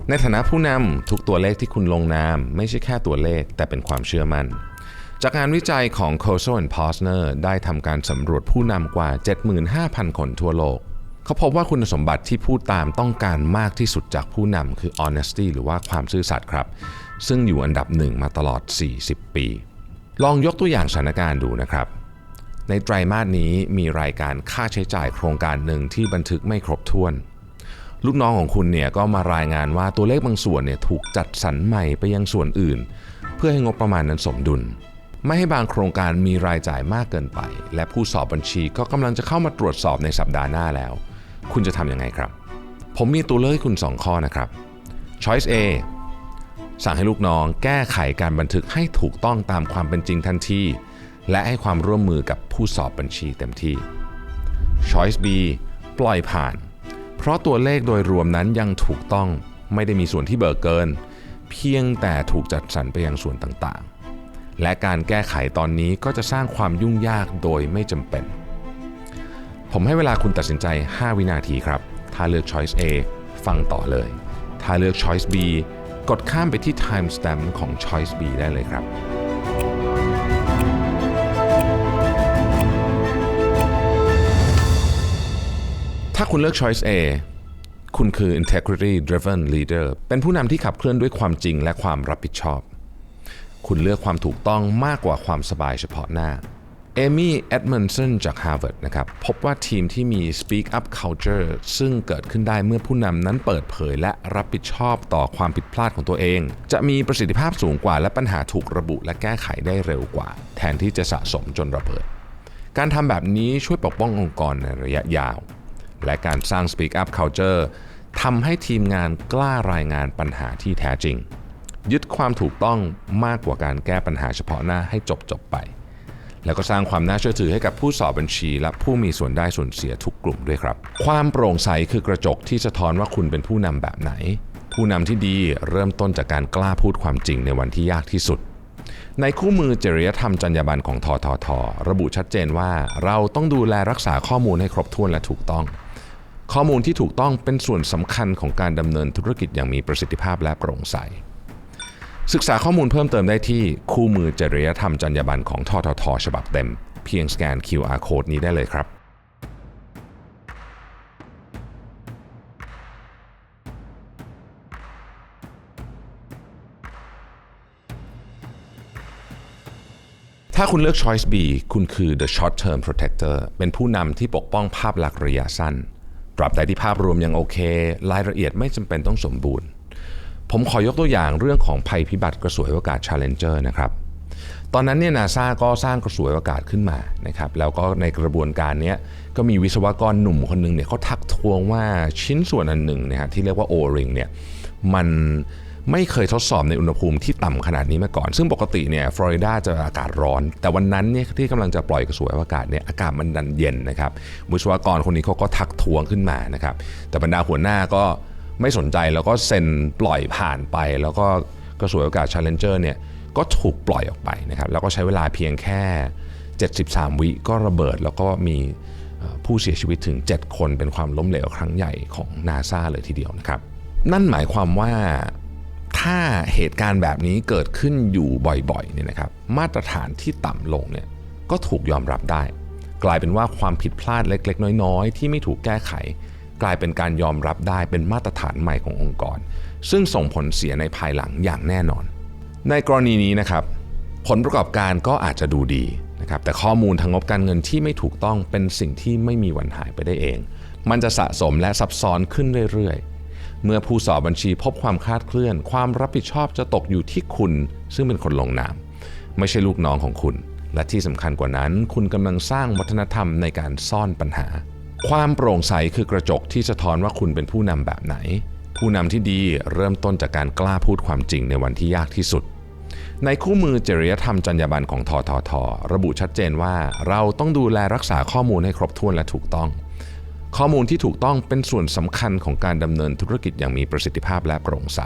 ในฐานะผู้นำทุกตัวเลขที่คุณลงนามไม่ใช่แค่ตัวเลขแต่เป็นความเชื่อมั่นจากงานวิจัยของ Coso & Partner ได้ทำการสำรวจผู้นำกว่า 75,000 คนทั่วโลกเขาพบว่าคุณสมบัติที่ผู้ตามต้องการมากที่สุดจากผู้นำคือ honesty หรือว่าความซื่อสัตย์ครับซึ่งอยู่อันดับหนึ่งมาตลอด 40 ปีลองยกตัวอย่างสถานการณ์ดูนะครับในไตรมาสนี้มีรายการค่าใช้จ่ายโครงการหนึ่งที่บันทึกไม่ครบถ้วนลูกน้องของคุณเนี่ยก็มารายงานว่าตัวเลขบางส่วนเนี่ยถูกจัดสรรใหม่ไปยังส่วนอื่นเพื่อให้งบประมาณนั้นสมดุลไม่ให้บางโครงการมีรายจ่ายมากเกินไปและผู้สอบบัญชีก็กำลังจะเข้ามาตรวจสอบในสัปดาห์หน้าแล้วคุณจะทำยังไงครับผมมีตัวเลือกให้คุณ2ข้อนะครับ Choice A สั่งให้ลูกน้องแก้ไขการบันทึกให้ถูกต้องตามความเป็นจริงทันทีและให้ความร่วมมือกับผู้สอบบัญชีเต็มที่ Choice B ปล่อยผ่านเพราะตัวเลขโดยรวมนั้นยังถูกต้องไม่ได้มีส่วนที่เบิกเกินเพียงแต่ถูกจัดสรรไปยังส่วนต่างๆและการแก้ไขตอนนี้ก็จะสร้างความยุ่งยากโดยไม่จำเป็นผมให้เวลาคุณตัดสินใจ5 วินาทีครับถ้าเลือก Choice A ฟังต่อเลยถ้าเลือก Choice B กดข้ามไปที่ Time Stamp ของ Choice B ได้เลยครับถ้าคุณเลือก Choice A คุณคือ Integrity Driven Leader เป็นผู้นำที่ขับเคลื่อนด้วยความจริงและความรับผิดชอบคุณเลือกความถูกต้องมากกว่าความสบายเฉพาะหน้าเอมี่ เอ็ดมันสันจาก Harvard นะครับพบว่าทีมที่มี Speak Up Culture ซึ่งเกิดขึ้นได้เมื่อผู้นำนั้นเปิดเผยและรับผิดชอบต่อความผิดพลาดของตัวเองจะมีประสิทธิภาพสูงกว่าและปัญหาถูกระบุและแก้ไขได้เร็วกว่าแทนที่จะสะสมจนระเบิดการทำแบบนี้ช่วยปกป้ององค์กรในระยะยาวและการสร้าง Speak Up Culture ทำให้ทีมงานกล้ารายงานปัญหาที่แท้จริงยึดความถูกต้องมากกว่าการแก้ปัญหาเฉพาะหน้าให้จบไปแล้วก็สร้างความน่าเชื่อถือให้กับผู้สอบบัญชีและผู้มีส่วนได้ส่วนเสียทุกกลุ่มด้วยครับความโปร่งใสคือกระจกที่สะท้อนว่าคุณเป็นผู้นำแบบไหนผู้นำที่ดีเริ่มต้นจากการกล้าพูดความจริงในวันที่ยากที่สุดในคู่มือจริยธรรมจรรยาบรรณของททท.ระบุชัดเจนว่าเราต้องดูแลรักษาข้อมูลให้ครบถ้วนและถูกต้องข้อมูลที่ถูกต้องเป็นส่วนสำคัญของการดำเนินธุรกิจอย่างมีประสิทธิภาพและโปร่งใสศึกษาข้อมูลเพิ่มเติมได้ที่คู่มือจริยธรรมจรรยาบรรณของททท.ฉบับเต็มเพียงสแกน QR Code นี้ได้เลยครับถ้าคุณเลือก Choice B คุณคือ The Short Term Protector เป็นผู้นำที่ปกป้องภาพลักษณ์ระยะสั้นตราบใดที่ภาพรวมยังโอเครายละเอียดไม่จำเป็นต้องสมบูรณ์ผมขอยกตัวอย่างเรื่องของภัยพิบัติกระสวยอวกาศ Challenger นะครับตอนนั้นเนี่ย NASA ก็สร้างกระสวยอวกาศขึ้นมานะครับแล้วก็ในกระบวนการนี้ก็มีวิศวกรหนุ่มคนนึงเนี่ยเขาทักท้วงว่าชิ้นส่วนอันหนึ่งนะฮะที่เรียกว่า O-ring เนี่ยมันไม่เคยทดสอบในอุณหภูมิที่ต่ำขนาดนี้มาก่อนซึ่งปกติเนี่ยฟลอริดาจะอากาศร้อนแต่วันนั้นเนี่ยที่กำลังจะปล่อยกระสวยอวกาศเนี่ยอากาศมันดันเย็นนะครับวิศวกรคนนี้เขาก็ทักท้วงขึ้นมานะครับแต่บรรดาหัวหน้าก็ไม่สนใจแล้วก็เซ็นปล่อยผ่านไปแล้วก็กระสวยอวกาศ Challenger เนี่ยก็ถูกปล่อยออกไปนะครับแล้วก็ใช้เวลาเพียงแค่73 วิก็ระเบิดแล้วก็มีผู้เสียชีวิตถึง7 คนเป็นความล้มเหลวครั้งใหญ่ของ NASA เลยทีเดียวนะครับนั่นหมายความว่าถ้าเหตุการณ์แบบนี้เกิดขึ้นอยู่บ่อยๆเนี่ยนะครับมาตรฐานที่ต่ำลงเนี่ยก็ถูกยอมรับได้กลายเป็นว่าความผิดพลาดเล็กๆน้อยๆที่ไม่ถูกแก้ไขกลายเป็นการยอมรับได้เป็นมาตรฐานใหม่ขององค์กรซึ่งส่งผลเสียในภายหลังอย่างแน่นอนในกรณีนี้นะครับผลประกอบการก็อาจจะดูดีนะครับแต่ข้อมูลทางงบการเงินที่ไม่ถูกต้องเป็นสิ่งที่ไม่มีวันหายไปได้เองมันจะสะสมและซับซ้อนขึ้นเรื่อยๆเมื่อผู้สอบบัญชีพบความคลาดเคลื่อนความรับผิดชอบจะตกอยู่ที่คุณซึ่งเป็นคนลงนามไม่ใช่ลูกน้องของคุณและที่สำคัญกว่านั้นคุณกำลังสร้างวัฒนธรรมในการซ่อนปัญหาความโปร่งใสคือกระจกที่สะท้อนว่าคุณเป็นผู้นำแบบไหนผู้นำที่ดีเริ่มต้นจากการกล้าพูดความจริงในวันที่ยากที่สุดในคู่มือจริยธรรมจรรยาบรรณของททท.ระบุชัดเจนว่าเราต้องดูแลรักษาข้อมูลให้ครบถ้วนและถูกต้องข้อมูลที่ถูกต้องเป็นส่วนสำคัญของการดำเนินธุรกิจอย่างมีประสิทธิภาพและโปร่งใส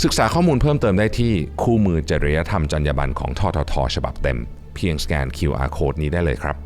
ศึกษาข้อมูลเพิ่มเติมได้ที่คู่มือจริยธรรมจรรยาบรรณของททท.ฉบับเต็มเพียงสแกน QR Code นี้ได้เลยครับ